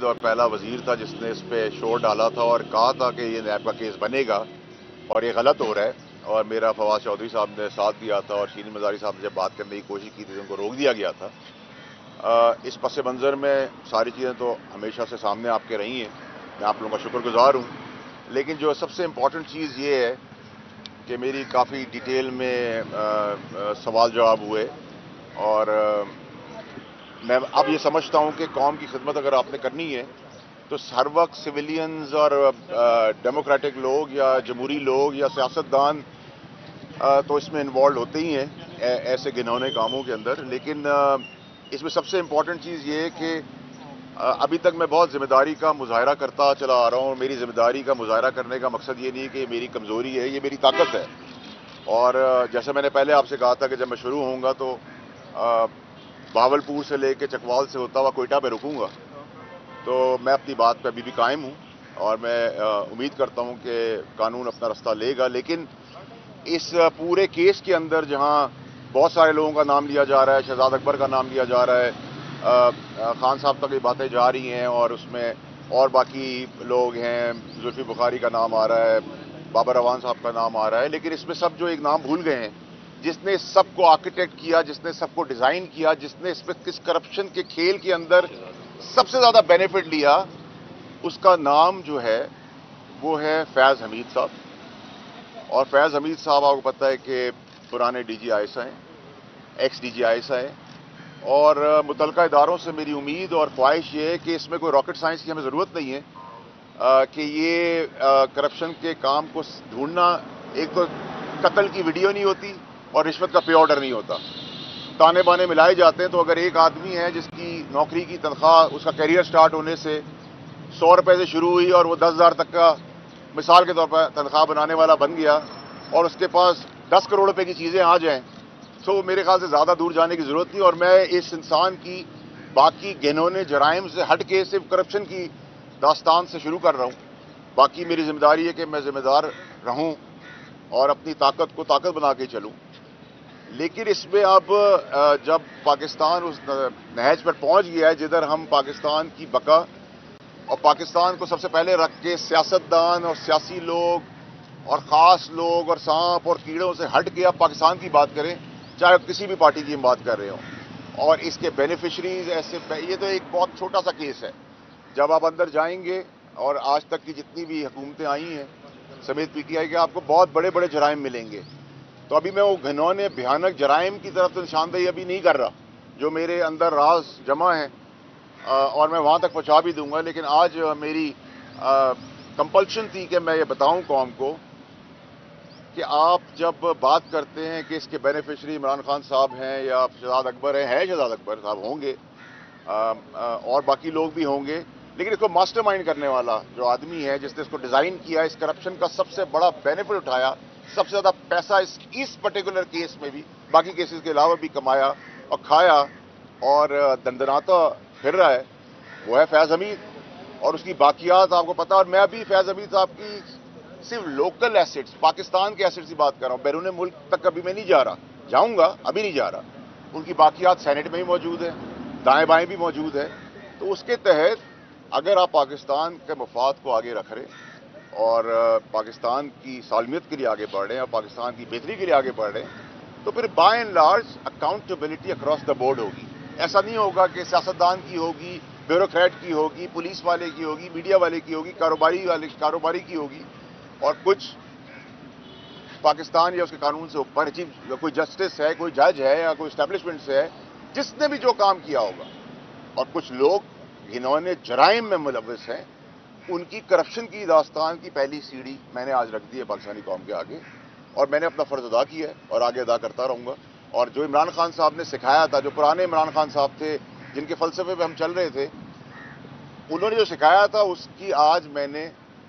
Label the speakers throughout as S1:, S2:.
S1: कायद और पहला वजीर था जिसने इस पे शोर डाला था और कहा था कि ये नैब का केस बनेगा और ये गलत हो रहा है। और मेरा फवाद चौधरी साहब ने साथ दिया था और शीनी मजारी साहब ने जब बात करने की कोशिश की थी तो उनको रोक दिया गया था। इस पस मंज़र में सारी चीज़ें तो हमेशा से सामने आपके रही हैं, मैं आप लोगों का शुक्रगुजार हूँ। लेकिन जो सबसे इम्पॉर्टेंट चीज़ ये है कि मेरी काफ़ी डिटेल में सवाल जवाब हुए और मैं अब ये समझता हूँ कि कौम की खिदमत अगर आपने करनी है तो हर वक्त सिविलियंस और डेमोक्रेटिक लोग या जमहूरी लोग या सियासतदान तो इसमें इन्वॉल्व होते ही हैं ऐसे घिनौने कामों के अंदर। लेकिन इसमें सबसे इम्पॉर्टेंट चीज़ ये है कि अभी तक मैं बहुत ज़िम्मेदारी का मुजाहरा करता चला आ रहा हूँ। मेरी ज़िम्मेदारी का मुजाहरा करने का मकसद ये नहीं कि मेरी कमज़ोरी है, ये मेरी ताकत है। और जैसे मैंने पहले आपसे कहा था कि जब मैं शुरू होऊंगा तो बावलपुर से लेके चकवाल से होता हुआ कोयटा पे रुकूंगा। तो मैं अपनी बात पे अभी भी कायम हूँ और मैं उम्मीद करता हूँ कि कानून अपना रास्ता लेगा। लेकिन इस पूरे केस के अंदर जहाँ बहुत सारे लोगों का नाम लिया जा रहा है, शहजाद अकबर का नाम लिया जा रहा है, खान साहब तक ये बातें जा रही हैं और उसमें और बाकी लोग हैं, जुल्फी बुखारी का नाम आ रहा है, बाबर अवान साहब का नाम आ रहा है, लेकिन इसमें सब जो एक नाम भूल गए हैं जिसने सबको आर्किटेक्ट किया, जिसने सबको डिज़ाइन किया, जिसने इस पर किस करप्शन के खेल के अंदर सबसे ज़्यादा बेनिफिट लिया, उसका नाम जो है वो है फैज़ हमीद साहब। और फैज़ हमीद साहब आपको पता है कि पुराने DG आईएसआई हैं, एक्स DG आईएसआई हैं। और मुतलका इदारों से मेरी उम्मीद और ख्वाहिश ये है कि इसमें कोई रॉकेट साइंस की हमें ज़रूरत नहीं है कि ये करप्शन के काम को ढूंढना। एक तो कत्ल की वीडियो नहीं होती और रिश्वत का पे ऑर्डर नहीं होता, ताने बाने मिलाए जाते हैं। तो अगर एक आदमी है जिसकी नौकरी की तनख्वाह उसका कैरियर स्टार्ट होने से 100 रुपये से शुरू हुई और वो 10,000 तक का मिसाल के तौर पर तनख्वाह बनाने वाला बन गया और उसके पास 10 करोड़ रुपए की चीज़ें आ जाएं, तो मेरे ख्याल से ज़्यादा दूर जाने की ज़रूरत नहीं। और मैं इस इंसान की बाकी घिनौने जराइम से हट के सिर्फ करप्शन की दास्तान से शुरू कर रहा हूँ। बाकी मेरी जिम्मेदारी है कि मैं जिम्मेदार रहूँ और अपनी ताकत को ताकत बना के चलूँ। लेकिन इसमें अब जब पाकिस्तान उस नहज पर पहुँच गया है जिधर हम पाकिस्तान की बका और पाकिस्तान को सबसे पहले रख के सियासतदान और सियासी लोग और ख़ास लोग और सांप और कीड़ों से हट के अब पाकिस्तान की बात करें, चाहे किसी भी पार्टी की हम बात कर रहे हों, और इसके बेनिफिशरीज ऐसे, ये तो एक बहुत छोटा सा केस है। जब आप अंदर जाएंगे और आज तक की जितनी भी हुकूमतें आई हैं समेत PTI के, आपको बहुत बड़े बड़े जराइम मिलेंगे। तो अभी मैं वो घिनौने भयानक जराइम की तरफ तो निशानदेही अभी नहीं कर रहा, जो मेरे अंदर राज जमा है और मैं वहाँ तक पहुँचा भी दूंगा। लेकिन आज मेरी कंपल्शन थी कि मैं ये बताऊँ कौम को कि आप जब बात करते हैं कि इसके बेनिफिशरी इमरान खान साहब हैं या शहजाद अकबर हैं, शहजाद अकबर साहब होंगे और बाकी लोग भी होंगे, लेकिन इसको मास्टरमाइंड करने वाला जो आदमी है जिसने इसको डिज़ाइन किया, इस करप्शन का सबसे बड़ा बेनिफिट उठाया, सबसे ज़्यादा पैसा इस पर्टिकुलर केस में भी, बाकी केसेस के अलावा भी कमाया और खाया और दंदनाता फिर रहा है, वो है फैज़ हमीद। और उसकी बाकियात आपको पता। और मैं अभी फैज़ हमीद साहब की सिर्फ लोकल एसेट्स, पाकिस्तान के एसेट्स की बात कर रहा हूँ, बैरून मुल्क तक अभी मैं नहीं जा रहा, जाऊँगा, अभी नहीं जा रहा। उनकी बाकियात सेनेट में ही मौजूद है, दाएँ बाएँ भी मौजूद है। तो उसके तहत अगर आप पाकिस्तान के मफाद को आगे रख रहे और पाकिस्तान की सालमियत के लिए आगे बढ़ रहे हैं और पाकिस्तान की बेहतरी के लिए आगे बढ़ रहे हैं, तो फिर by and large accountability across the board होगी। ऐसा नहीं होगा कि सियासतदान की होगी, ब्यूरोक्रेट की होगी, पुलिस वाले की होगी, मीडिया वाले की होगी, कारोबारी की होगी और कुछ पाकिस्तान या उसके कानून से ऊपर कोई जस्टिस है, कोई जज है या कोई एस्टेब्लिशमेंट से है जिसने भी जो काम किया होगा। और कुछ लोग घिनौने जराइम में मुलव्वस हैं, उनकी करप्शन की दास्तान की पहली सीढ़ी मैंने आज रख दी है पाकिस्तानी कौम के आगे और मैंने अपना फ़र्ज़ अदा किया है और आगे अदा करता रहूँगा। और जो इमरान खान साहब ने सिखाया था, जो पुराने इमरान खान साहब थे जिनके फ़लसफ़े पे हम चल रहे थे, उन्होंने जो सिखाया था उसकी आज मैंने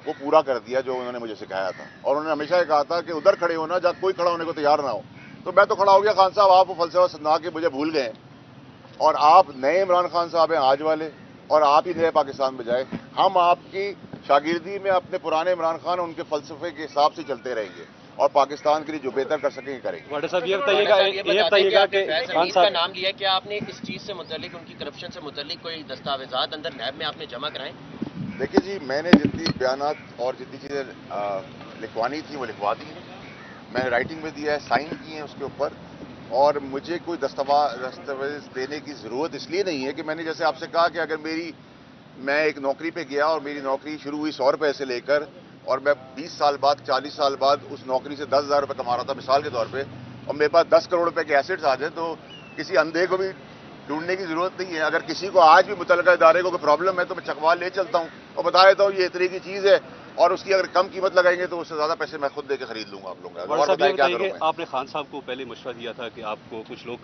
S1: वो पूरा कर दिया जो उन्होंने मुझे सिखाया था। और उन्होंने हमेशा ये कहा था कि उधर खड़े होना जहाँ कोई खड़ा होने को तैयार ना हो। तो मैं तो खड़ा हो गया। खान साहब आप वो फ़लसफ़ा सुना के मुझे भूल गए और आप नए इमरान खान साहब हैं आज वाले, और आप ही नए पाकिस्तान में जाए। हम आपकी शागिर्दी में अपने पुराने इमरान खान उनके फ़लसफ़े के हिसाब से चलते रहेंगे। اور پاکستان کے لیے جو بہتر کر سکیں کریں گے.
S2: واڈر صاحب یہ بتائیے گا کہ خان
S3: کا نام لیا کہ آپ نے اس چیز سے متعلق ان کی کرپشن سے متعلق کوئی دستاویزات اندر نیب میں آپ نے جمع کرائیں؟
S1: دیکھیے جی، میں نے جتنی بیانات اور جتنی چیزیں لکھوانی تھیں وہ لکھوا دی ہیں. میں نے رائٹنگ میں دیا ہے، سائن کیے ہیں اس کے اوپر، اور مجھے کوئی دستاویز دینے کی ضرورت اس لیے نہیں ہے کہ میں نے جیسے آپ سے کہا کہ اگر میں ایک نوکری پہ گیا اور میری نوکری شروع ہوئی 100 روپے سے لے کر، اور میں 20 سال بعد 40 سال بعد اس نوکری سے 10,000 روپے کما رہا تھا مثال کے طور پہ، اور میرے پاس 10 کروڑ روپے کے ایسٹس آ جائیں، تو کسی اندھے کو بھی ڈھونڈنے کی ضرورت نہیں ہے. اگر کسی کو آج بھی متعلقہ ادارے کو کوئی پرابلم ہے تو میں چکوا لے چلتا ہوں اور بتا دیتا ہوں یہ اتنے کی چیز ہے، اور اس کی اگر کم قیمت لگائیں گے تو اس سے زیادہ پیسے میں خود دے کے خرید لوں گا آپ لوگوں کا. اور بتائیں کیا کروں میں.
S2: آپ نے خان صاحب کو پہلے مشورہ دیا تھا کہ آپ کو کچھ لوگ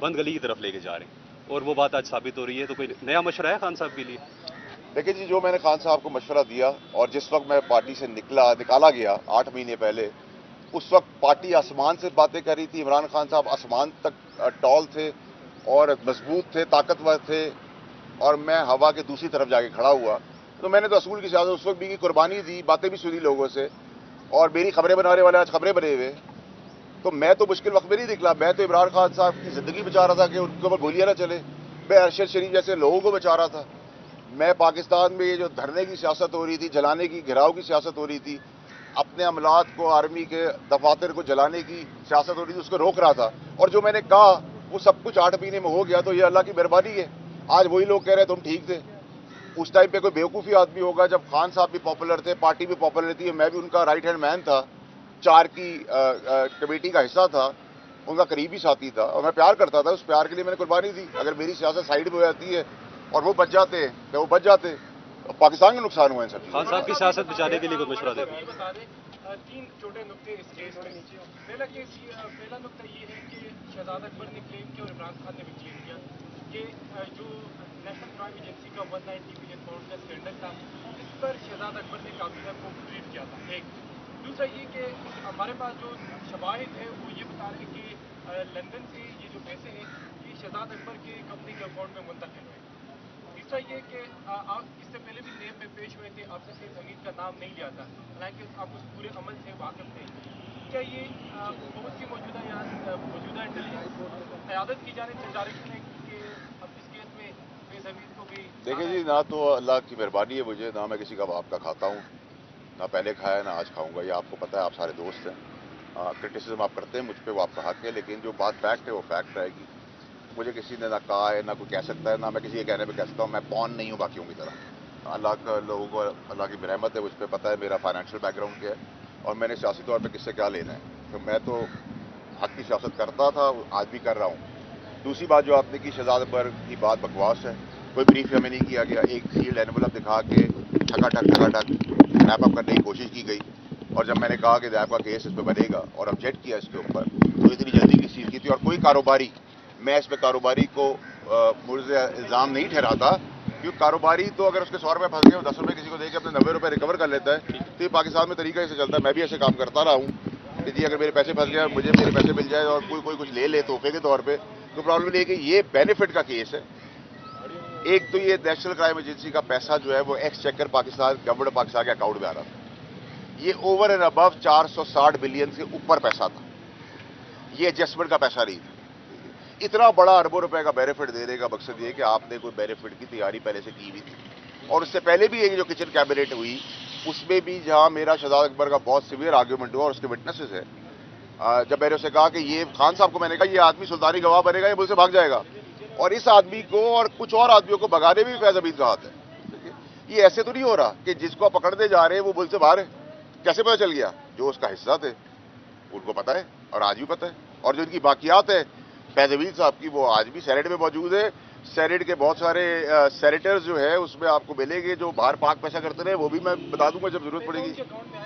S2: بند گلی کی طرف لے کے جا رہے ہیں، اور وہ بات آج ثابت ہو رہی ہے، تو کوئی نیا مشورہ ہے خان صاحب کے لیے؟
S1: دیکھیں جی، جو میں نے خان صاحب کو مشورہ دیا اور جس وقت میں پارٹی سے نکالا گیا 8 مہینے پہلے، اس وقت پارٹی آسمان سے باتیں کر رہی تھی. عمران خان صاحب آسمان تک ٹال تھے اور مضبوط تھے، طاقتور تھے، اور میں ہوا کے دوسری طرف جا کے کھڑا ہوا. تو میں نے تو اصول کی سیاست اس وقت بھی کی، قربانی دی، باتیں بھی سنی لوگوں سے، اور میری خبریں بنانے والے آج خبریں بنے ہوئے. تو میں تو مشکل وقت میں نہیں نکلا، میں تو عمران خان صاحب کی زندگی بچا رہا تھا کہ ان کے اوپر گولیاں نہ چلے. میں ارشد شریف جیسے لوگوں کو بچا رہا تھا. میں پاکستان میں یہ جو دھرنے کی سیاست ہو رہی تھی، جلانے کی، گھراؤ کی سیاست ہو رہی تھی، اپنے عملات کو، آرمی کے دفاتر کو جلانے کی سیاست ہو رہی تھی، اس کو روک رہا تھا. اور جو میں نے کہا وہ سب کچھ 8 مہینے میں ہو گیا. تو یہ اللہ کی مہربانی ہے. آج وہی لوگ کہہ رہے ہیں تم ٹھیک تھے. اس ٹائم پہ کوئی بیوقوفی آدمی ہوگا جب خان صاحب بھی پاپولر تھے، پارٹی بھی پاپولر تھی، میں بھی ان کا رائٹ ہینڈ مین تھا، 4 کی کمیٹی کا حصہ تھا، ان کا قریبی ساتھی تھا، اور میں پیار کرتا تھا. اس پیار کے لیے میں نے قربانی دی. اگر میری سیاست سائیڈ میں ہو جاتی ہے اور وہ بچ جاتے ہیں تو وہ بچ جاتے، پاکستان کا نقصان ہوا ہے. سب
S2: خان صاحب کی سیاست بچانے کے لیے کوئی مشورہ دے دیں؟
S4: 3 چھوٹے نقطے اس کیس میں. پہلا نقطہ یہ ہے کہ شہزاد اکبر نے کلیم کیا اور عمران خان نے بھی کلیم کیا کہ جو نیشنل کرائم ایجنسی کا 190 ملین پاؤنڈ کا اسکینڈل تھا، اس پر شہزاد اکبر نے کابینہ کو بریف کیا تھا. ایک دوسرا یہ کہ ہمارے پاس جو شواہد ہے وہ یہ بتا رہے کہ لندن سے یہ جو پیسے ہیں یہ شہزاد اکبر کے کمپنی کے اکاؤنٹ میں منتقل ہوئے. تیسرا یہ کہ آپ اس سے پہلے بھی نیب میں پیش ہوئے تھے، آپ نے سید حمید کا نام نہیں لیا تھا، حالانکہ آپ اس پورے عمل سے واقف تھے. کیا یہ بہت سی موجودہ انٹیلیجنس قیادت کی جانب سے ڈائریکشن ہے کہ اب اس کیس میں سید حمید کو بھی؟
S1: دیکھیں جی، نہ تو اللہ کی مہربانی ہے مجھے، نہ میں کسی کا باپ کا کھاتا ہوں، نہ پہلے کھایا نہ آج کھاؤں گا. یہ آپ کو پتہ ہے، آپ سارے دوست ہیں. کرٹیسزم آپ کرتے ہیں مجھ پہ، وہ آپ کا حق ہے، لیکن جو بات فیکٹ ہے وہ فیکٹ رہے گی. مجھے کسی نے نہ کہا ہے، نہ کوئی کہہ سکتا ہے، نہ میں کسی کے کہنے پہ کہہ سکتا ہوں. میں پون نہیں ہوں باقیوں کی طرح. اللہ کا لوگوں کو اللہ کی رحمت ہے، مجھ پہ پتہ ہے میرا فائنینشیل بیک گراؤنڈ کیا ہے اور میں نے سیاسی طور پہ کس سے کیا لینا ہے. تو میں تو حق کی سیاست کرتا تھا، آج بھی کر رہا ہوں. دوسری بات جو آپ نے کی، شہزاد اکبر کی بات بکواس ہے. کوئی بریف ہمیں نہیں کیا گیا. ایک سیلڈ اینولپ دکھا کے ٹھگا ٹھگ ریپ اپ کرنے کی کوشش کی گئی، اور جب میں نے کہا کہ ریپ کا کیس اس پہ بنے گا اور آبجیکٹ کیا اس کے اوپر، تو اتنی جلدی کس چیز کی تھی. اور کوئی کاروباری، میں اس پہ کاروباری کو مجھے الزام نہیں ٹھہراتا، کیونکہ کاروباری تو اگر اس کے 100 روپے پھنس گئے اور 10 روپے کسی کو دے کے اپنے 90 روپے ریکور کر لیتا ہے، تو یہ پاکستان میں طریقہ ایسے چلتا ہے. میں بھی ایسے کام کرتا رہا ہوں کہ جی اگر میرے پیسے پھنس گئے مجھے میرے پیسے مل جائے اور کوئی کچھ لے لے تحفے کے طور پہ، تو پرابلم یہ ہے کہ یہ بینیفٹ کا کیس ہے. ایک تو یہ نیشنل کرائم ایجنسی کا پیسہ جو ہے وہ x checker Pakistan government Pakistan کے اکاؤنٹ میں آ رہا تھا. یہ اوور اینڈ ابو 460 بلین سے اوپر پیسہ تھا. یہ ایڈجسٹمنٹ کا پیسہ نہیں تھا. اتنا بڑا اربوں روپے کا بینیفٹ دینے کا مقصد یہ کہ آپ نے کوئی بینیفٹ کی تیاری پہلے سے کی ہوئی تھی. اور اس سے پہلے بھی ایک جو کچن کیبنٹ ہوئی اس میں بھی جہاں میرا شہزاد اکبر کا بہت سیویئر آرگیومنٹ ہوا اور اس کے وٹنسز ہیں، جب میں نے اسے کہا کہ یہ خان صاحب کو میں نے کہا یہ آدمی سلطانی گواہ بنے گا، یہ ملک سے بھاگ جائے گا، اور اس آدمی کو اور کچھ اور آدمیوں کو بھگانے میں بھی فیض حمید کا ہاتھ ہے. یہ ایسے تو نہیں ہو رہا کہ جس کو آپ پکڑنے جا رہے ہیں وہ ملک سے باہر ہے. کیسے پتہ چل گیا؟ جو اس کا حصہ تھے ان کو پتہ ہے اور آج بھی پتہ ہے. اور جو ان کی باقیات ہے فیض حمید صاحب کی، وہ آج بھی سینیٹ میں موجود ہے. سینیٹ کے بہت سارے سینیٹرز جو ہے اس میں آپ کو ملیں گے جو باہر پاک پیسہ کرتے رہے، وہ بھی میں بتا دوں گا جب ضرورت پڑے گی.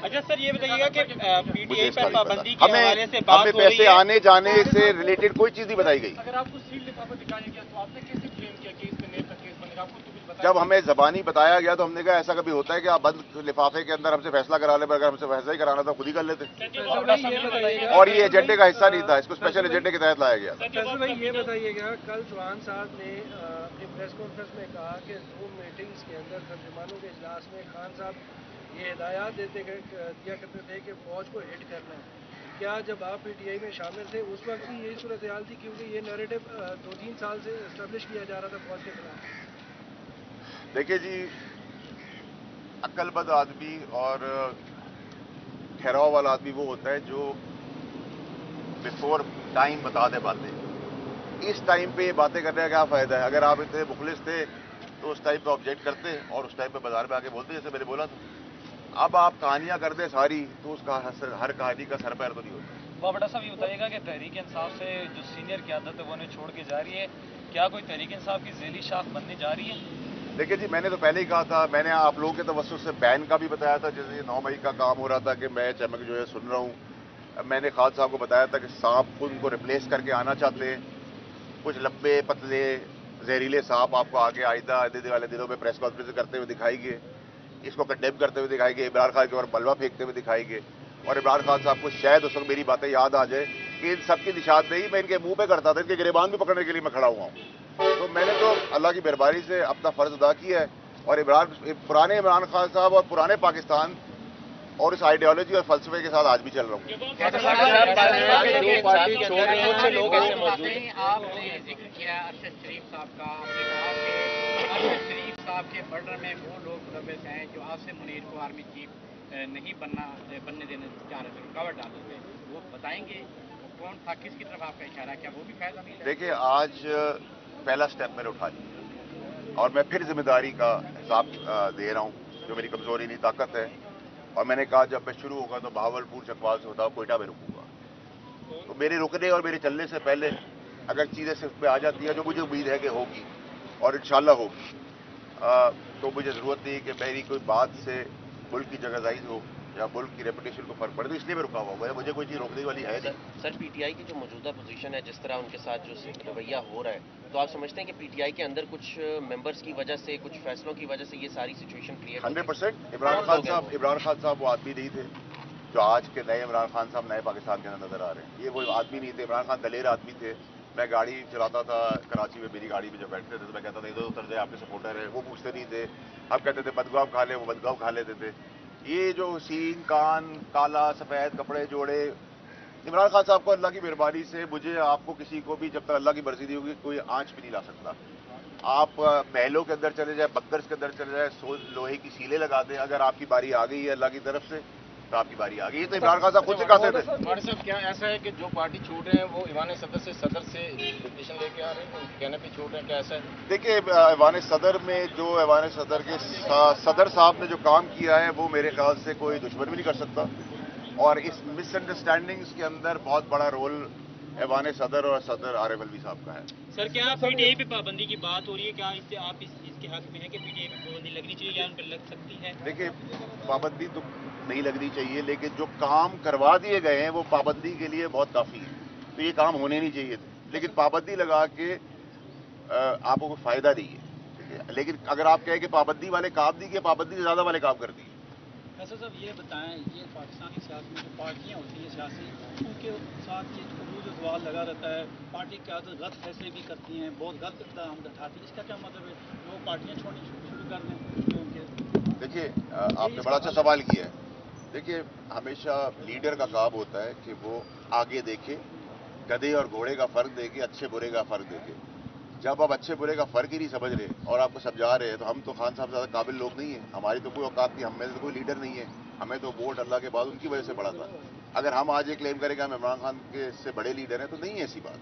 S3: اچھا سر، یہ بتائیے گا کہ پی ٹی آئی پر پابندی کے
S1: ہمیں
S3: حوالے سے بات ہو رہی
S1: پیسے
S3: ہے.
S1: آنے جانے سے ریلیٹڈ کوئی چیز نہیں بتائی گئی.
S4: اگر آپ کو سیل لفافہ دکھایا گیا تو آپ نے کیسے کلیم کیا کہ اس میں نیب کا کیس بنے گا؟ آپ کو تو کچھ بتایا؟
S1: جب ہمیں زبانی بتایا گیا تو ہم نے کہا ایسا کبھی ہوتا ہے کہ آپ بند لفافے کے اندر ہم سے فیصلہ کرا لیں، اگر ہم سے فیصلہ ہی کرانا تھا خود ہی کر لیتے. اور یہ ایجنڈے کا حصہ نہیں تھا، اس کو اسپیشل ایجنڈے کے تحت لایا گیا.
S5: فیصل بھائی یہ بتائیے گا، کل چوہان صاحب نے اپنی پریس کانفرنس میں کہا کہ زوم میٹنگز کے اندر ترجمانوں کے اجلاس میں خان صاحب یہ ہدایات دیا کرتے تھے کہ فوج کو ہٹ کرنا ہے. کیا جب آپ پی ٹی آئی میں شامل تھے اس وقت بھی یہی صورتحال تھی؟ کیونکہ یہ نیریٹو 2-3 سال سے اسٹیبلش کیا جا رہا تھا فوج کے خلاف.
S1: دیکھیے جی، عقل مند آدمی اور ٹھہراؤ والا آدمی وہ ہوتا ہے جو بفور ٹائم بتا دے باتیں. اس ٹائم پہ یہ باتیں کرنے کا کیا فائدہ ہے؟ اگر آپ اتنے مخلص تھے تو اس ٹائم پہ آبجیکٹ کرتے اور اس ٹائم پہ بازار میں آ کے بولتے جیسے میں نے بولا تھا. اب آپ کہانیاں کر دیں ساری تو اس کا ہر کہانی کا سر پیر تو نہیں ہوتا.
S6: بابڑا صاحب یہ بتائیے گا کہ تحریک انصاف سے جو سینئر قیادت ہے وہ انہیں چھوڑ کے جا رہی ہے، کیا کوئی تحریک انصاف کی ذیلی شاخ بننے جا رہی ہے؟
S1: دیکھیے جی، میں نے تو پہلے ہی کہا تھا، میں نے آپ لوگوں کے توسط سے بین کا بھی بتایا تھا. جیسے 9 مئی کا کام ہو رہا تھا کہ میں چمک جو ہے سن رہا ہوں. میں نے خالد صاحب کو بتایا تھا کہ سانپ ان کو ریپلیس کر کے آنا چاہتے ہیں. کچھ لمبے پتلے زہریلے سانپ آپ کو آگے آئندہ والے دنوں میں پریس کانفرنس کرتے ہوئے دکھائی گے. اس کو کنڈیم کرتے ہوئے دکھائی گے، عمران خان کے اوپر بلوا پھینکتے ہوئے دکھائی گے. اور عمران خان صاحب کو شاید اس وقت میری باتیں یاد آ جائے کہ ان سب کی نشاندہی میں ان کے منہ پہ کرتا تھا. ان کے گریبان بھی پکڑنے کے لیے میں کھڑا ہوا ہوں. تو میں نے تو اللہ کی مہربانی سے اپنا فرض ادا کیا ہے. اور پرانے عمران خان صاحب اور پرانے پاکستان اور اس آئیڈیالوجی اور فلسفے کے ساتھ آج بھی چل رہا ہوں.
S7: آپ نے ذکر کیا ارشد شریف صاحب کا، آپ نے کہا کہ ارشد شریف صاحب کے مرڈر میں وہ لوگ ملوث ہیں جو آصف منیر کو آرمی چیف نہیں بننے دینے چاہ رہے تھے، رکاوٹ ڈال رہے تھے. وہ بتائیں گے کون تھا، کس کی طرف آپ کا اشارہ ہے؟ کیا وہ بھی فائدہ نہیں ہے؟
S1: دیکھیے، آج پہلا سٹیپ میں نے اٹھا لیا اور میں پھر ذمہ داری کا حساب دے رہا ہوں جو میری کمزوری نہیں طاقت ہے. اور میں نے کہا جب میں شروع ہوگا تو بہاولپور چکوال سے ہوتا ہوں کوئٹہ میں رکوں گا. تو میرے رکنے اور میرے چلنے سے پہلے اگر چیزیں صرف پہ آ جاتی ہیں جو مجھے امید ہے کہ ہوگی اور انشاءاللہ ہوگی، تو مجھے ضرورت نہیں کہ میری کوئی بات سے ملک کی جگہ زائد ہو یا ملک کی ریپوٹیشن کو فرق پڑے. تو اس لیے میں رکا ہوا ہوں. مجھے کوئی چیز روکنے والی ہے نہیں.
S3: سر پی ٹی آئی کی جو موجودہ پوزیشن ہے، جس طرح ان کے ساتھ جو رویہ ہو رہا ہے، تو آپ سمجھتے ہیں کہ پی ٹی آئی کے اندر کچھ ممبرس کی وجہ سے، کچھ فیصلوں کی وجہ سے یہ ساری سچویشن کریٹ
S1: 100%. عمران خان صاحب وہ آدمی نہیں تھے جو آج کے نئے عمران خان صاحب نئے پاکستان کے اندر نظر آ رہے ہیں. یہ وہ آدمی نہیں تھے. عمران خان دلیر آدمی تھے. میں گاڑی چلاتا تھا کراچی میں، میری گاڑی میں جب بیٹھتے تھے تو میں کہتا تھا ادھر اتر جائے، آپ کے سپورٹر ہیں. وہ پوچھتے نہیں تھے. ہم کہتے تھے بدگاؤ کھا لے، وہ بدگاؤ کھا لیتے تھے. یہ جو سین کان کالا سفید کپڑے جوڑے، عمران خان صاحب کو اللہ کی مہربانی سے مجھے آپ کو کسی کو بھی جب تک اللہ کی مرضی نہیں ہوگی کوئی آنچ بھی نہیں لا سکتا. آپ محلوں کے اندر چلے جائیں، بنکرز کے اندر چلے جائیں، لوہے کی سیلیں لگا دیں. اگر آپ کی باری آ گئی ہے اللہ کی طرف سے تو آپ کی باری آ گئی. یہ تو عمران خان صاحب خود سے کہتے تھے.
S8: ہمارے صاحب کیا ایسا ہے کہ جو پارٹی چھوڑ رہے ہیں وہ ایوان صدر سے پٹیشن لے کے آ رہے ہیں، ان کے کہنے پہ چھوڑ رہے ہیں، کیا ایسا ہے؟
S1: دیکھیے، ایوان صدر میں جو ایوان صدر کے صدر صاحب نے جو کام کیا ہے وہ میرے خیال سے کوئی دشمن بھی نہیں کر سکتا. اور اس مس انڈرسٹینڈنگز کے اندر بہت بڑا رول ایوان صدر اور صدر عارف الوی صاحب کا ہے.
S9: سر کیا پی ٹی آئی پہ پابندی کی بات ہو رہی ہے؟ کیا اس سے آپ اس کے حق میں ہیں کہ پی ٹی آئی پہ پابندی لگنی چاہیے یا ان پہ لگ سکتی ہے؟
S1: دیکھیے، پابندی تو نہیں لگنی چاہیے، لیکن جو کام کروا دیے گئے ہیں وہ پابندی کے لیے بہت کافی ہے. تو یہ کام ہونے نہیں چاہیے تھے. لیکن پابندی لگا کے آپ کو کوئی فائدہ نہیں ہے. لیکن اگر آپ کہیں کہ پابندی والے کام نہیں کیے، پابندی سے زیادہ والے کام کر دیے.
S9: ایسا صاحب یہ بتائیں، یہ پاکستانی سیاست میں جو پارٹیاں ہوتی ہیں سیاسی، ان کے ساتھ یہ عروج و زوال لگا رہتا ہے. پارٹی قیادت غلط فیصلے بھی کرتی ہیں، بہت غلط اقدام اٹھاتی ہیں. اس کا کیا مطلب ہے؟ وہ پارٹیاں چھوڑنی شروع کر دیں جو ان کے.
S1: دیکھیے، آپ نے بڑا اچھا سوال کیا ہے. دیکھیے، ہمیشہ لیڈر کا کام ہوتا ہے کہ وہ آگے دیکھے، گدھے اور گھوڑے کا فرق دیکھے، اچھے برے کا فرق دیکھے. جب آپ اچھے برے کا فرق ہی نہیں سمجھ رہے اور آپ کو سمجھا رہے ہیں تو ہم تو خان صاحب زیادہ قابل لوگ نہیں ہیں. ہماری تو کوئی اوقات نہیں، ہم میں سے کوئی لیڈر نہیں ہے. ہمیں تو ووٹ اللہ کے بعد ان کی وجہ سے پڑا تھا. اگر ہم آج یہ کلیم کریں کہ ہم عمران خان کے سے بڑے لیڈر ہیں تو نہیں ہے ایسی بات.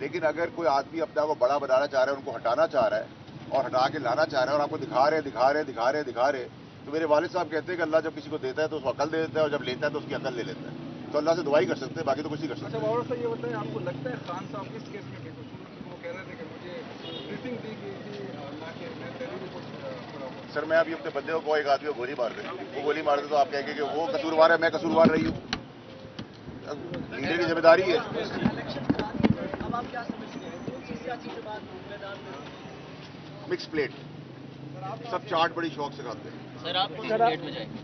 S1: لیکن اگر کوئی آدمی اپنے آپ کو بڑا بنانا چاہ رہا ہے، ان کو ہٹانا چاہ رہا ہے اور ہٹا کے لانا چاہ رہا ہے اور آپ کو دکھا رہے تو میرے والد صاحب کہتے ہیں کہ اللہ جب کسی کو دیتا ہے تو اس کو عقل دے دیتا ہے اور جب لیتا ہے تو اس کی عقل لے لیتا ہے. تو اللہ سے دعا ہی کر سکتے ہیں، باقی تو کچھ نہیں کر سکتے.
S4: اچھا باور صاحب یہ بتائیں، آپ کو لگتا ہے خان صاحب کس کیس میں بے قصور تھے؟ وہ کہہ رہے تھے کہ مجھے بریفنگ دی گئی تھی نہ کہ میں پہلے بھی کچھ پڑا ہوں.
S1: سر، میں ابھی اپنے بندے کو ایک آدمی کو گولی مار دیں، وہ گولی مار دے تو آپ کہیں گے کہ وہ قصوروار ہے، میں قصوروار رہی ہوں. لیڈر کی ذمہ داری ہے.
S9: اب آپ کیا سمجھتے ہیں سیاسی جماعت میدان میں؟
S1: مکس پلیٹ، سب چاٹ بڑی شوق سے کھاتے ہیں.
S3: سر آپ کون سی پلیٹ میں جائیں گے؟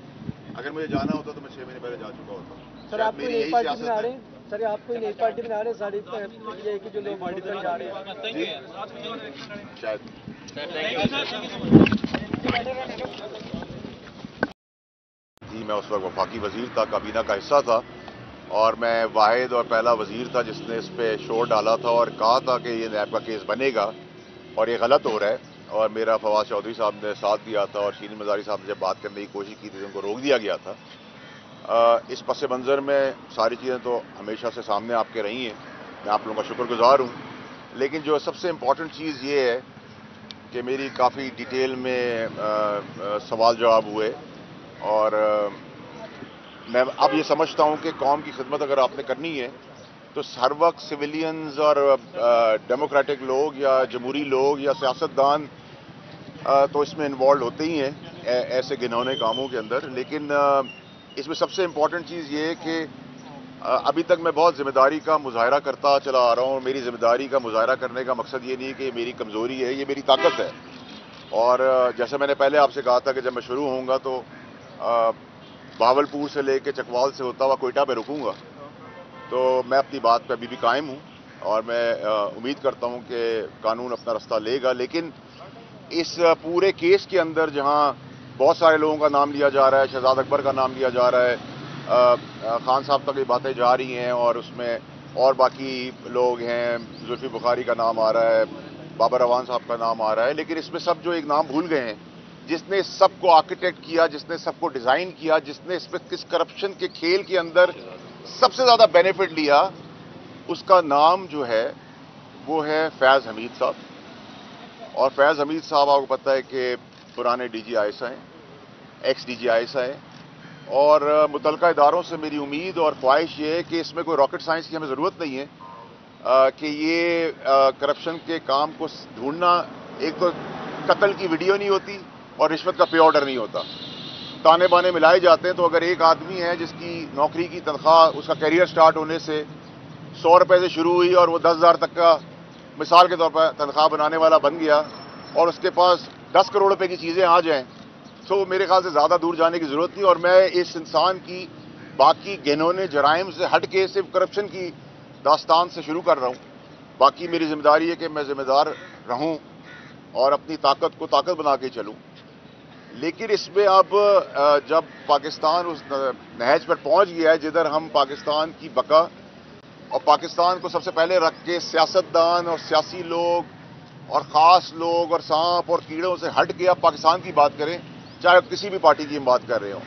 S1: اگر مجھے جانا ہوتا تو میں 6 مہینے پہلے جا چکا ہوتا.
S5: سر آپ کو نئی پارٹی میں آ رہے ہیں؟ سر آپ کو نئی پارٹی میں آ رہے ہیں؟ ساری یہ کہ جو لوگ پارٹی میں جا رہے ہیں
S1: شاید मैं उस वक्त वफाकी वजीर था, काबीना का हिस्सा था, और मैं वाहिद और पहला वजीर था जिसने इस पे शोर डाला था और कहा था कि ये नैब का केस बनेगा और ये गलत हो रहा है। और मेरा फवाद चौधरी साहब ने साथ दिया था और शीनी मजारी साहब ने जब बात करने की कोशिश की थी तो उनको रोक दिया गया था। इस पस मंज़र में सारी चीज़ें तो हमेशा से सामने आपके रही हैं, मैं आप लोगों का शुक्रगुजार हूँ। लेकिन जो सबसे इम्पॉर्टेंट चीज़ ये है कि मेरी काफ़ी डिटेल में सवाल जवाब हुए, और मैं अब ये समझता हूँ कि कौम की खिदमत अगर आपने करनी है तो हर वक्त सिविलियंस और डेमोक्रेटिक लोग या जमहूरी लोग या सियासतदान तो इसमें इन्वॉल्व होते ही हैं ऐसे घिनौने कामों के अंदर। लेकिन इसमें सबसे इम्पॉर्टेंट चीज़ ये है कि अभी तक मैं बहुत ज़िम्मेदारी का मुजाहरा करता चला आ रहा हूँ। मेरी ज़िम्मेदारी का मुजाहरा करने का मकसद ये नहीं है कि मेरी कमज़ोरी है, ये मेरी ताकत है। और जैसे मैंने पहले आपसे कहा था कि जब मैं शुरू होऊंगा तो भावलपुर से लेके चकवाल से होता हुआ कोयटा पे रुकूंगा। तो मैं अपनी बात पे अभी भी कायम हूँ और मैं उम्मीद करता हूँ कि कानून अपना रास्ता लेगा। लेकिन इस पूरे केस के अंदर जहाँ बहुत सारे लोगों का नाम लिया जा रहा है, शहजाद अकबर का नाम लिया जा रहा है, खान साहब तक ये बातें जा रही हैं और उसमें और बाकी लोग हैं, जुल्फी बुखारी का नाम आ रहा है, बाबर रवान साहब का नाम आ रहा है, लेकिन इसमें सब जो एक नाम भूल गए हैं, जिसने सबको आर्किटेक्ट किया, जिसने सबको डिज़ाइन किया, जिसने इस पर किस करप्शन के खेल के अंदर सबसे ज़्यादा बेनिफिट लिया, उसका नाम जो है वो है फैज़ हमीद साहब। और फैज़ हमीद साहब आपको पता है कि पुराने DGISA हैं, एक्स DGISA हैं, और मुतलका इदारों से मेरी उम्मीद और ख्वाहिश ये है कि इसमें कोई रॉकेट साइंस की हमें ज़रूरत नहीं है कि ये करप्शन के काम को ढूंढना, एक तो कत्ल की वीडियो नहीं होती और रिश्वत का पे ऑर्डर नहीं होता, ताने बाने मिलाए जाते हैं। तो अगर एक आदमी है जिसकी नौकरी की तनख्वाह उसका कैरियर स्टार्ट होने से 100 रुपये से शुरू हुई और वो 10,000 तक का मिसाल के तौर पर तनख्वाह बनाने वाला बन गया और उसके पास 10 करोड़ रुपए की चीज़ें आ जाएं, तो मेरे ख्याल से ज़्यादा दूर जाने की ज़रूरत नहीं। और मैं इस इंसान की बाकी घिनौने जराइम से हट के सिर्फ करप्शन की दास्तान से शुरू कर रहा हूँ। बाकी मेरी जिम्मेदारी है कि मैं जिम्मेदार रहूँ और अपनी ताकत को ताकत बना के चलूँ। लेकिन इसमें अब जब पाकिस्तान उस नहज पर पहुंच गया है जिधर हम पाकिस्तान की बका और पाकिस्तान को सबसे पहले रख के सियासतदान और सियासी लोग और ख़ास लोग और सांप और कीड़ों से हट के अब पाकिस्तान की बात करें, चाहे किसी भी पार्टी की हम बात कर रहे हों,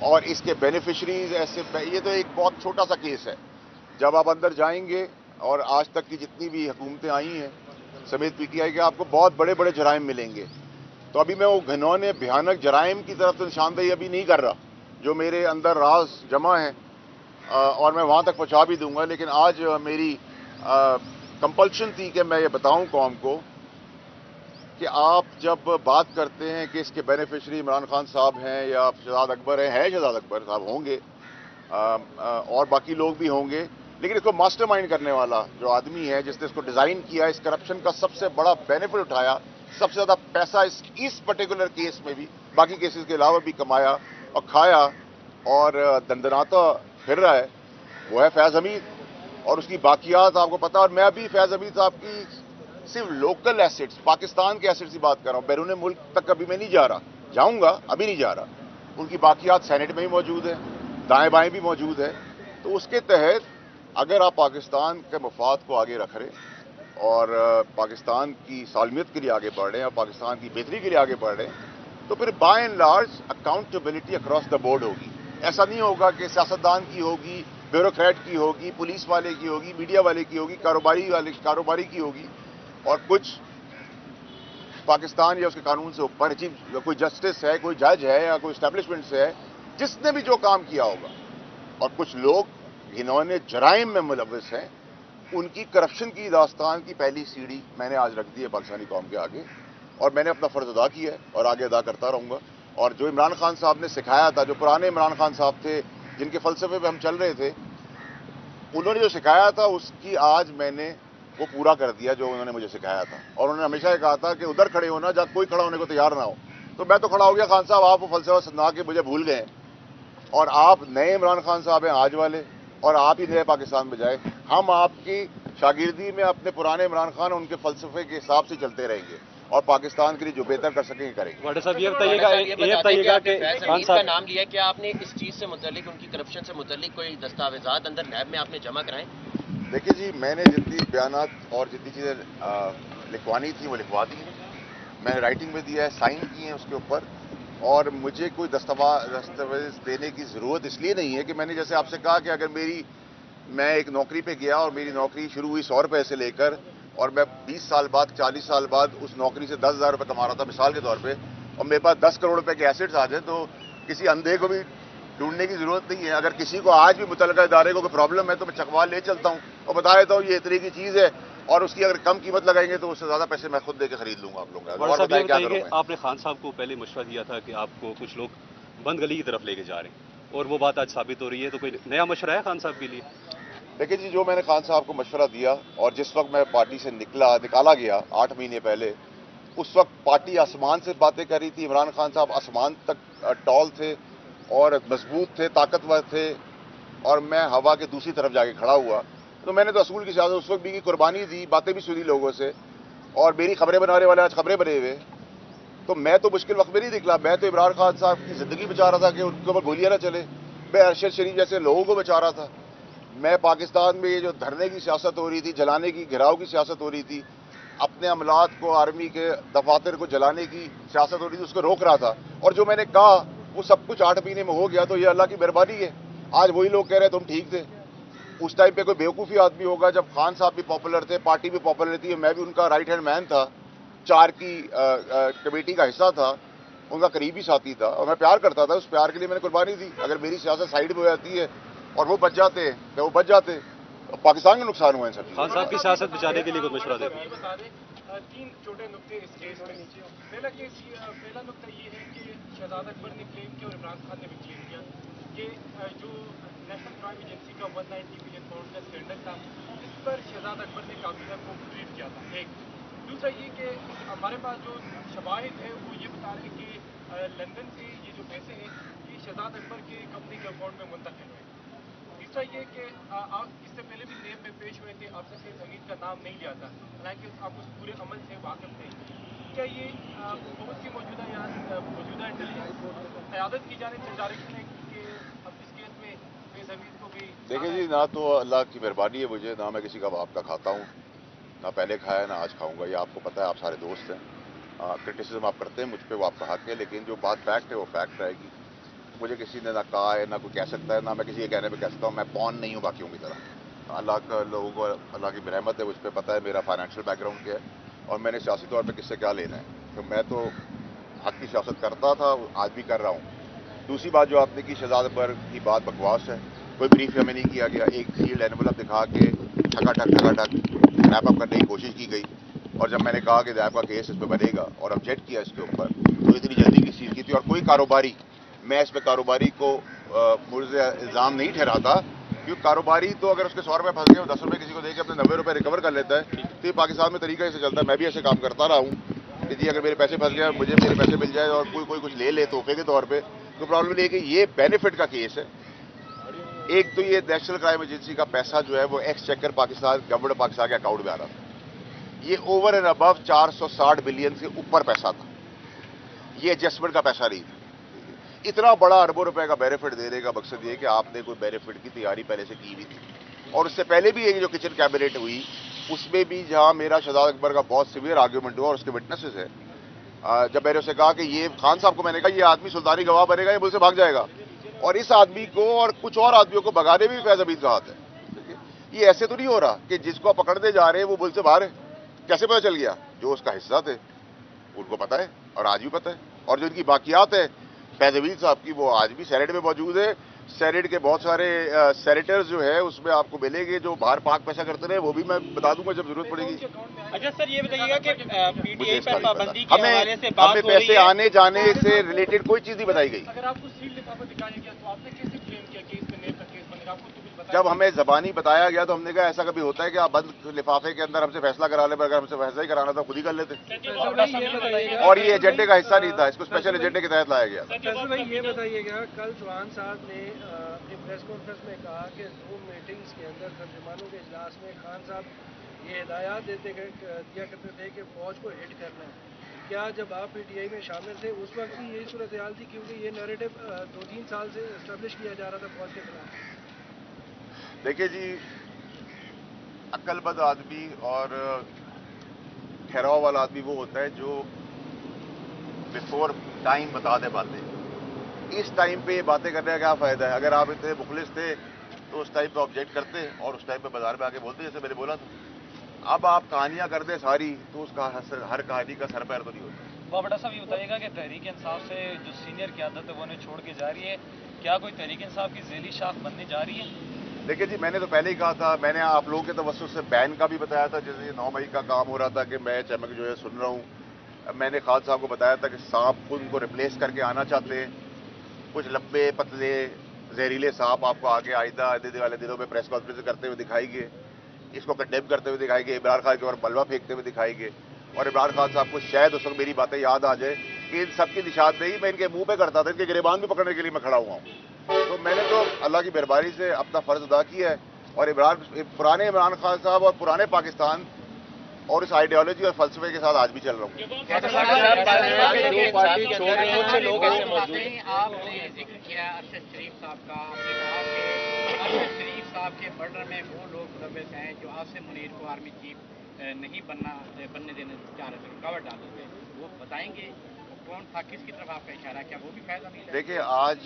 S1: और इसके बेनिफिशरीज ऐसे, ये तो एक बहुत छोटा सा केस है। जब आप अंदर जाएंगे और आज तक की जितनी भी हुकूमतें आई हैं समेत PTI के, आपको बहुत बड़े बड़े जराइम मिलेंगे। तो अभी मैं वो घिनौने भयानक जराइम की तरफ तो निशानदेही अभी नहीं कर रहा, जो मेरे अंदर राज जमा है और मैं वहाँ तक पहुँचा भी दूंगा। लेकिन आज मेरी कंपल्शन थी कि मैं ये बताऊं कौम को कि आप जब बात करते हैं कि इसके बेनिफिशरी इमरान खान साहब हैं या शहजाद अकबर हैं, शहजाद अकबर साहब होंगे और बाकी लोग भी होंगे, लेकिन इसको मास्टरमाइंड करने वाला जो आदमी है जिसने इसको डिज़ाइन किया, इस करप्शन का सबसे बड़ा बेनिफिट उठाया, सबसे ज़्यादा पैसा इस पर्टिकुलर केस में भी, बाकी केसेस के अलावा भी कमाया और खाया और दंदनाता फिर रहा है, वो है फैज़ हमीद। और उसकी बाकियात आपको पता। और मैं अभी फैज़ हमीद साहब की सिर्फ लोकल एसेट्स, पाकिस्तान के एसेट्स की बात कर रहा हूँ, बैरून मुल्क तक कभी मैं नहीं जा रहा, जाऊँगा, अभी नहीं जा रहा। उनकी बाकियात सेनेट में भी मौजूद है, दाएँ बाएँ भी मौजूद है। तो उसके तहत अगर आप पाकिस्तान के मफाद को आगे रख रहे और पाकिस्तान की सालमियत के लिए आगे बढ़ रहे हैं और पाकिस्तान की बेहतरी के लिए आगे बढ़ रहे हैं, तो फिर by and large accountability across the board होगी। ऐसा नहीं होगा कि सियासतदान की होगी, ब्यूरोक्रेट की होगी, पुलिस वाले की होगी, मीडिया वाले की होगी, कारोबारी की होगी, और कुछ पाकिस्तान या उसके कानून से ऊपर कोई जस्टिस है, कोई जज है या कोई इस्टेब्लिशमेंट से है जिसने भी जो काम किया होगा, और कुछ लोग घिनौने जराइम में मुलव्वस हैं, उनकी करप्शन की दास्तान की पहली सीढ़ी मैंने आज रख दी है पाकिस्तानी कौम के आगे, और मैंने अपना फ़र्ज़ अदा किया है और आगे अदा करता रहूँगा। और जो इमरान खान साहब ने सिखाया था, जो पुराने इमरान खान साहब थे जिनके फ़लसफ़े पे हम चल रहे थे, उन्होंने जो सिखाया था उसकी आज मैंने वो पूरा कर दिया जो उन्होंने मुझे सिखाया था। और उन्होंने हमेशा ये कहा था कि उधर खड़े होना जहाँ कोई खड़ा होने को तैयार ना हो। तो मैं तो खड़ा हो गया, खान साहब आप वो फ़लसफ़ा सुना के मुझे भूल गए और आप नए इमरान खान साहब हैं आज वाले, और आप ही नए पाकिस्तान में जाए। हम आपकी शागिर्दी में अपने पुराने इमरान खान उनके फ़लसफ़े के हिसाब से चलते रहेंगे। और पाकिस्तान के लिए जो बेहतर कर सकेंगे करेंगे।
S2: वाडा साहब ये
S3: बताइए
S2: बताइएगा कि
S3: फैज
S2: खान
S3: हमीद का
S2: साहब
S3: नाम लिया है, क्या आपने इस चीज़ से मुतल्लिक, उनकी करप्शन से मुतल्लिक कोई दस्तावेजात अंदर नैब में आपने जमा कराएं?
S1: देखिए जी, मैंने जितनी बयानात और जितनी चीज़ें लिखवानी थी वो लिखवा दी हैं, मैंने राइटिंग में दिया है, साइन किए हैं उसके ऊपर, और मुझे कोई दस्तावेज देने की ज़रूरत इसलिए नहीं है कि मैंने जैसे आपसे कहा कि अगर मैं एक नौकरी पे गया और मेरी नौकरी शुरू हुई 100 रुपये से लेकर, और मैं 20 साल बाद 40 साल बाद उस नौकरी से 10,000 रुपये कमा रहा था मिसाल के तौर पे, और मेरे पास 10 करोड़ रुपए के एसेट्स आ जाए, तो किसी अंधे को भी ढूंढने की जरूरत नहीं है। अगर किसी को आज भी मुतल्लिका इदारे को कोई प्रॉब्लम है तो मैं चकवा ले चलता हूँ और बता देता हूँ ये इतने की चीज़ है, और उसकी अगर कम कीमत लगाएंगे तो उससे ज़्यादा पैसे मैं खुद दे के खरीद लूंगा आप लोगों का। और बताएं क्या करूँ मैं।
S2: आपने खान साहब को पहले मशवरा दिया था कि आपको कुछ लोग बंद गली की तरफ लेके जा रहे हैं, और वो बात आज साबित हो रही है, तो कोई नया मशवरा है खान साहब के लिए?
S1: देखिए जी, जो मैंने खान साहब को मशवरा दिया और जिस वक्त मैं पार्टी से निकाला गया 8 महीने पहले, उस वक्त पार्टी आसमान से बातें कर रही थी, इमरान खान साहब आसमान तक टॉल थे और मजबूत थे, ताकतवर थे, और मैं हवा के दूसरी तरफ जाके खड़ा हुआ। तो मैंने तो असूल की सियासत उस वक्त भी की, कुर्बानी दी, बातें भी सुनी लोगों से, और मेरी खबरें बनाने वाले आज खबरें बने हुए। तो मैं तो मुश्किल वक्त में नहीं निकला, मैं तो इमरान खान साहब की जिंदगी बचा रहा था कि उनके ऊपर गोलियां ना चले, मैं अरशद शरीफ जैसे लोगों को बचा रहा था। मैं पाकिस्तान में ये जो धरने की सियासत हो रही थी, जलाने की, घिराव की सियासत हो रही थी, अपने अमलात को, आर्मी के दफातर को जलाने की सियासत हो रही थी, उसको रोक रहा था। और जो मैंने कहा वो सब कुछ 8 महीने में हो गया, तो ये अल्लाह की मेहरबानी है। आज वही लोग कह रहे हैं तुम ठीक थे। उस टाइम पे कोई बेवकूफ़ी आदमी होगा जब खान साहब भी पॉपुलर थे, पार्टी भी पॉपुलर थी, मैं भी उनका राइट हैंड मैन था, 4 की कमेटी का हिस्सा था, उनका करीबी साथी था, और मैं प्यार करता था, उस प्यार के लिए मैंने कुर्बानी दी। अगर मेरी सियासत साइड में हो जाती है और वो बच जाते तो वो बच जाते, पाकिस्तान का नुकसान हुआ इन सब।
S2: खान साहब की सियासत बचाने के लिए कोई मशवरा दे?
S4: ये बता दें 3 छोटे नुक्ते इस केस में। पहला नुक्ता ये है कि शहजाद अकबर ने क्लेम किया और इमरान खान ने भी क्लेम किया कि जो नेशनल क्राइम एजेंसी का 190 मिलियन पाउंड का स्कैंडल था, इस पर शहजाद अकबर ने काबीना को ब्रीफ किया था। एक दूसरा ये कि हमारे पास जो शवाहिद है वो ये बता रहे हैं कि लंदन से ये जो पैसे हैं ये शहजाद अकबर के कंपनी के अकाउंट में मुंतकिल हुए। तीसरा ये कि आप इससे पहले भी नेब में पेश हुए थे, आपसे फैज हमीद का नाम नहीं लिया था, हालांकि आप उस पूरे अमल से वाकिफ थे। क्या ये बहुत सी मौजूदा इंटेलिजेंस क़यादत की जाने से डायरेक्शन है कि अब इस केस में फैज हमीद को भी?
S1: देखिए जी, ना तो अल्लाह की मेहरबानी है मुझे, ना मैं किसी का बाप का खाता हूँ, ना पहले खाया ना आज खाऊंगा, ये आपको पता है, आप सारे दोस्त हैं। क्रिटिसिज्म आप करते हैं मुझ पर, वो आपका हक है, लेकिन जो बात फैक्ट है वो फैक्ट रहेगी। मुझे किसी ने ना कहा है, ना कोई कह सकता है, ना मैं किसी के कहने पे कह सकता हूँ। मैं पॉन नहीं हूँ बाकियों की तरह। अल्लाह का लोगों को, अल्लाह की रहमत है, मुझ पर पता है मेरा फाइनेंशियल बैकग्राउंड क्या है और मैंने सियासी तौर पे किससे क्या लेना है। तो मैं तो हक की सियासत करता था, आज भी कर रहा हूँ। दूसरी बात जो आपने की, शहजाद अकबर की बात बकवास है, कोई ब्रीफ हमें नहीं किया गया। एक सील्ड एनवलप दिखा के ठकाठक रैप अप करने की कोशिश की गई, और जब मैंने कहा कि रैप का केस इस पर बनेगा और ऑब्जेक्ट किया इसके ऊपर, तो इतनी जल्दी किस चीज़ की थी। और कोई कारोबारी, मैं इस पर कारोबारी को मुझे इल्ज़ाम नहीं ठहराता, क्योंकि कारोबारी तो अगर उसके 100 रुपये फंस गए, 10 रुपये किसी को देके अपने 90 रुपये रिकवर कर लेता है, तो ये पाकिस्तान में तरीका ऐसे चलता है। मैं भी ऐसे काम करता रहा हूँ कि जी अगर मेरे पैसे फंस गए, मुझे मेरे पैसे मिल जाए और कोई कुछ ले तोहफे के तौर पे, तो प्रॉब्लम नहीं है कि ये बेनिफिट का केस है। एक तो ये नेशनल क्राइम एजेंसी का पैसा जो है वो एक्सचेकर पाकिस्तान, गवर्नमेंट पाकिस्तान के अकाउंट में आ रहा था। ये ओवर एंड अबव 460 बिलियन से ऊपर पैसा था, ये एडजस्टमेंट का पैसा नहीं था। इतना बड़ा अरबों रुपए का बेनिफिट देने का मकसद ये कि आपने कोई बेनिफिट की तैयारी पहले से की हुई थी। और उससे पहले भी एक जो किचन कैबिनेट हुई, उसमें भी जहां मेरा शहजाद अकबर का बहुत सीवियर आर्ग्यूमेंट हुआ, और उसके विटनेसेस है, जब मैंने उसे कहा कि ये खान साहब को मैंने कहा ये आदमी सुल्तानी गवाह बनेगा, ये मुझसे से भाग जाएगा, और इस आदमी को और कुछ और आदमियों को भगाने में भी फैज हमीद का हाथ है। ये ऐसे तो नहीं हो रहा कि जिसको आप पकड़ने जा रहे हैं वो मुल्क से बाहर है। कैसे पता चल गया? जो उसका हिस्सा थे उनको पता है, और आज भी पता है। और जो इनकी बाकियात है फैज हमीद साहब की, वो आज भी सेनेट में मौजूद है। सेनेट के बहुत सारे सेनेटर्स जो है उसमें आपको मिलेंगे जो बाहर पाक पैसा करते रहे, वो भी मैं बता दूंगा जब जरूरत पड़ेगी।
S7: अच्छा सर, ये बताइएगा कि पीटीआई पर पाबंदी के हवाले से बात
S1: हमें
S7: हो रही
S1: पैसे
S7: है।
S1: आने जाने से रिलेटेड कोई चीज नहीं बताई गई।
S4: अगर आपको सील लिफाफा दिखाया गया तो आपने कैसे क्लेम किया कि इस पे नेब का केस बनेगा? आपको तो कुछ बताया?
S1: जब हमें जबानी बताया गया तो हमने कहा ऐसा कभी होता है कि आप बंद लिफाफे के अंदर हमसे फैसला करा ले, पर अगर हमसे फैसला ही कराना था खुद ही कर लेते। और ये एजेंडे का हिस्सा नहीं था, इसको स्पेशल एजेंडे के तहत लाया गया।
S5: फैसल भाई ये बताइएगा, कल चौहान साहब ने अपनी प्रेस कॉन्फ्रेंस में कहा कि जूम मीटिंग्स के अंदर तर्जुमानों के इजलास में खान साहब ये हिदायत दिया करते थे कि फौज को हिट करना है, क्या जब आप पीटीआई में शामिल थे उस वक्त भी यही सूरत हाल थी, क्योंकि ये नैरेटिव 2-3 साल से एस्टेब्लिश किया जा रहा था फौज के खिलाफ?
S1: देखिए जी, अक्लमंद आदमी और ठहराव वाला आदमी वो होता है जो बिफोर टाइम बता दे बातें। इस टाइम पे ये बातें करने का क्या फायदा है? अगर आप इतने मुखलिस थे तो उस टाइम पे ऑब्जेक्ट करते और उस टाइम पे बाजार में आके बोलते, जैसे मैंने बोला था। अब आप कहानियां कर दें सारी, तो उसका हर कहानी का सर पैर तो नहीं होता।
S6: बाबा साहब, ये बताइएगा कि तहरीक इंसाफ से जो सीनियर क़यादत है वो उन्हें छोड़ के जा रही है, क्या कोई तहरीक इंसाफ की ज़ेली शाख बनने जा रही है?
S1: देखिए जी, मैंने तो पहले ही कहा था, मैंने आप लोगों के तवज्जुह से बैन का भी बताया था। जैसे 9 मई का काम हो रहा था कि मैं चमक जो है सुन रहा हूँ। मैंने खान साहब को बताया था कि सांप उनको रिप्लेस करके आना चाहते हैं। कुछ लंबे पतले जहरीले सांप आपको आगे आइंदा आने वाले दिनों में प्रेस कॉन्फ्रेंस करते हुए दिखाएंगे, इसको कंडेम करते हुए दिखाएंगे, इमरान खान के ऊपर बलवा फेंकते हुए दिखाएंगे। और इमरान खान साहब को शायद उस वक्त मेरी बातें याद आ जाए कि इन सबकी निशानदेही मैं इनके मुंह पे करता था, इनके गिरेबान भी पकड़ने के लिए मैं खड़ा हुआ हूँ। तो मैंने तो अल्लाह की मेहरबानी से अपना फर्ज अदा किया है। और पुराने इमरान खान साहब और पुराने पाकिस्तान और इस आइडियोलॉजी और फलसफे के साथ आज भी चल रहा हूँ।
S7: आपने जिक्र किया अरशद शरीफ साहब का, आपने कहा कि अरशद शरीफ साहब के मर्डर में वो लोग मुलव्वस हैं जो आसिम मुनीर को आर्मी चीफ नहीं बनने देने चाह रहे थे, रुकावट डाल रहे थे। वो बताएंगे वो कौन था, किसकी तरफ आपका इशारा, क्या वो भी फायदा नहीं?
S1: देखिए, आज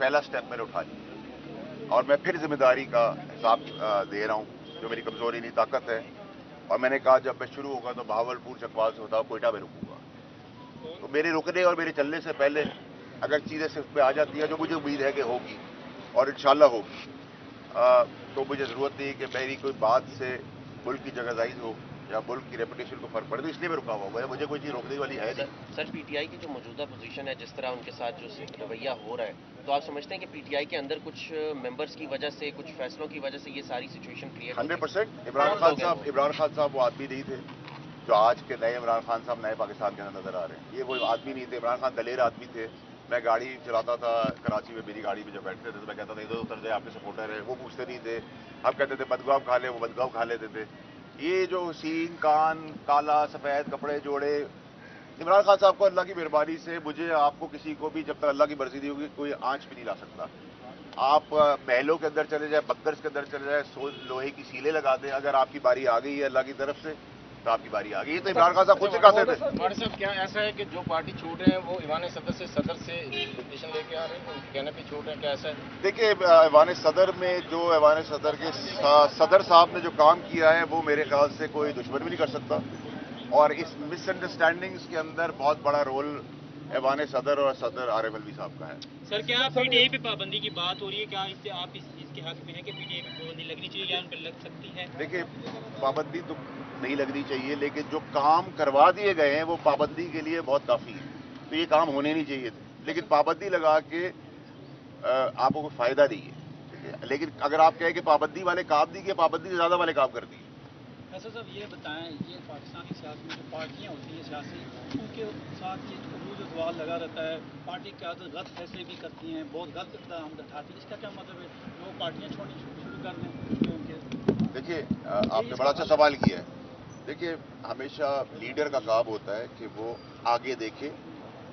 S1: पहला स्टेप मैंने उठा लिया और मैं फिर जिम्मेदारी का हिसाब दे रहा हूँ, जो मेरी कमजोरी नहीं ताकत है। और मैंने कहा जब मैं शुरू होगा तो बहावलपुर चकवाल से होता हुआ कोयटा में रुकूंगा। तो मेरे रुकने और मेरे चलने से पहले अगर चीज़ें सिर्फ पे आ जाती है, जो मुझे उम्मीद है कि होगी और इंशाल्लाह होगी, तो मुझे ज़रूरत नहीं कि मेरी कोई बात से मुल्क की जगहज़ाई हो या मुल्क की रेपुटेशन को फर्क पड़े। तो इसलिए मैं रुका हुआ है, मुझे कोई चीज़ रोकने वाली है नहीं।
S3: सर, पीटीआई की जो मौजूदा पोजीशन है, जिस तरह उनके साथ जो रवैया हो रहा है, तो आप समझते हैं कि पीटीआई के अंदर कुछ मेंबर्स की वजह से, कुछ फैसलों की वजह से ये सारी सिचुएशन क्रिएट
S1: 100%। इमरान खान साहब वो आदमी नहीं थे जो आज के नए इमरान खान साहब नए पाकिस्तान के अंदर नजर आ रहे हैं। ये वो आदमी नहीं थे। इमरान खान दलेर आदमी थे। मैं गाड़ी चलाता था कराची में, मेरी गाड़ी में जब बैठते थे तो मैं कहता था इधर उतर जाए, आपके सपोर्टर है। वो पूछते नहीं थे। अब कहते थे बदगाव खा ले, वो बदगाव खा लेते थे। ये जो सीन कान काला सफेद कपड़े जोड़े, इमरान खान साहब को अल्लाह की मेहरबानी से मुझे आपको किसी को भी जब तक अल्लाह की मर्जी नहीं होगी कोई आंच भी नहीं ला सकता। आप महलों के अंदर चले जाए, बंकर्स के अंदर चले जाए, लोहे की सीलें लगा दें, अगर आपकी बारी आ गई है अल्लाह की तरफ से तो आपकी बारी आ गई। तो इमरान खान साहब खुद सिखाते थे।
S8: हमारे साहब क्या ऐसा है कि जो पार्टी छोड़ रहे हैं वो ईवान सदर से पिटीशन लेके आ रहे हैं, उनके कहने पे छोड़ रहे हैं, क्या ऐसा है?
S1: देखिए, ईवान सदर में जो ईवान सदर के सदर साहब ने जो काम किया है वो मेरे ख्याल से कोई दुश्मन भी नहीं कर सकता। और इस मिसअंडरस्टैंडिंग्स के अंदर बहुत बड़ा रोल ईवान सदर और सदर आरिफ अलवी साहब का है।
S10: सर, क्या पीटीआई पे पाबंदी की बात हो रही है, क्या इससे आप इसके हक में है कि पीटीआई पे पाबंदी लगनी चाहिए या उन पर लग सकती है?
S1: देखिए, पाबंदी तो नहीं लगनी चाहिए, लेकिन जो काम करवा दिए गए हैं वो पाबंदी के लिए बहुत काफ़ी है। तो ये काम होने नहीं चाहिए थे, लेकिन पाबंदी लगा के आपको कोई फ़ायदा नहीं है। लेकिन अगर आप कहें कि पाबंदी वाले काम नहीं किए, पाबंदी से ज़्यादा वाले काम कर दिए।
S9: ऐसा साहब ये बताएं, ये पाकिस्तानी सियासत में जो पार्टियाँ होती हैं सियासी, उनके साथ ये उलूज सवाल लगा रहता है, पार्टी क़यादत गलत फैसले भी करती हैं, बहुत गलत इक़दाम उठाती है। इसका क्या मतलब है? लोग पार्टियाँ छोड़नी शुरू कर दें जो उनके?
S1: देखिए, आपने बड़ा अच्छा सवाल किया है। देखिए, हमेशा लीडर का काम होता है कि वो आगे देखे,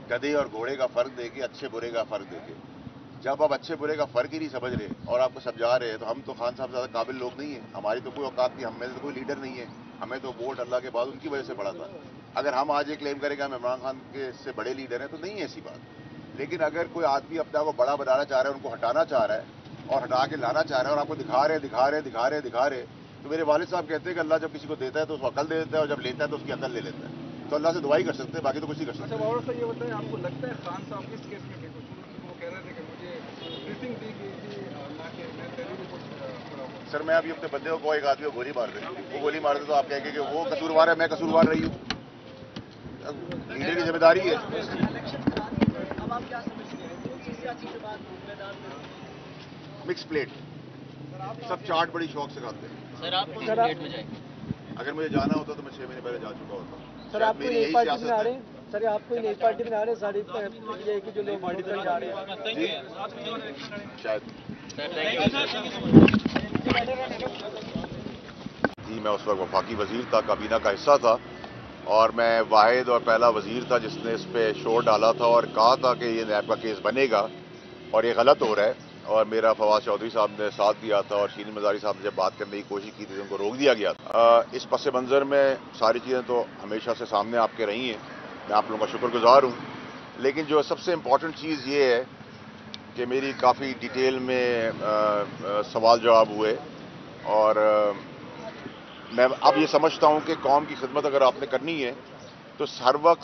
S1: गधे और घोड़े का फ़र्क देखे, अच्छे बुरे का फ़र्क देखे। जब आप अच्छे बुरे का फ़र्क ही नहीं समझ रहे और आपको समझा रहे हैं, तो हम तो खान साहब ज़्यादा काबिल लोग नहीं हैं। हमारी तो कोई औकात नहीं, हम में तो कोई लीडर नहीं है। हमें तो वोट अल्लाह के बाद उनकी वजह से पड़ा था। अगर हम आज ये क्लेम करें कि हम इमरान खान के से बड़े लीडर हैं तो नहीं है ऐसी बात। लेकिन अगर कोई आदमी अपने को बड़ा बनाना चाह रहा है, उनको हटाना चाह रहा है और हटा के लाना चाह रहा है और आपको दिखा रहे, तो मेरे वालिद साहब कहते हैं कि अल्लाह जब किसी को देता है तो उसको अकल दे देता है और जब लेता है तो उसकी अकल ले लेता है। तो अल्लाह से दुआ ही कर सकते हैं, बाकी तो कुछ नहीं कर सकते।
S4: अच्छा बाबा साहब, ये बताएं, आपको लगता है खान साहब इस केस में वो कह रहे थे कि मुझे ब्रीफिंग दी गई थी ना कि मैं पहले भी कुछ
S1: सर, मैं अभी अपने बंदे को एक आदमी को गोली मार दे, वो गोली मार दे तो आप कहेंगे कि वो कसूरवार है, मैं कसूरवार रही हूँ। लीडर की जिम्मेदारी है।
S10: अब आप क्या समझते हैं?
S1: मिक्स प्लेट, सब चाट बड़ी शौक से खाते हैं।
S3: सर, आप कौन सी प्लेट में जाएंगे?
S1: अगर मुझे जाना होता तो मैं 6 महीने पहले जा चुका होता।
S5: सर, आपको नई पार्टी में आ रहे हैं? सर, आपको नई पार्टी में आ रहे हैं? सारी पीटीआई की जो लोग पार्टी में जा रहे हैं
S1: शायद जी। मैं उस वक्त वफाकी वजीर था, काबीना का हिस्सा था, اور میں واحد اور پہلا وزیر تھا جس نے اس پہ شور ڈالا تھا اور کہا تھا کہ یہ نیب کا کیس بنے گا اور یہ غلط ہو رہا ہے، اور میرا فواد چودھری صاحب نے ساتھ دیا تھا اور شیرین مزاری صاحب نے جب بات کرنے کی کوشش کی تھی تو ان کو روک دیا گیا تھا۔ اس پس منظر میں ساری چیزیں تو ہمیشہ سے سامنے آپ کے رہی ہیں، میں آپ لوگوں کا شکر گزار ہوں، لیکن جو سب سے امپورٹنٹ چیز یہ ہے کہ میری کافی ڈیٹیل میں سوال جواب ہوئے، اور میں اب یہ سمجھتا ہوں کہ قوم کی خدمت اگر آپ نے کرنی ہے تو ہر وقت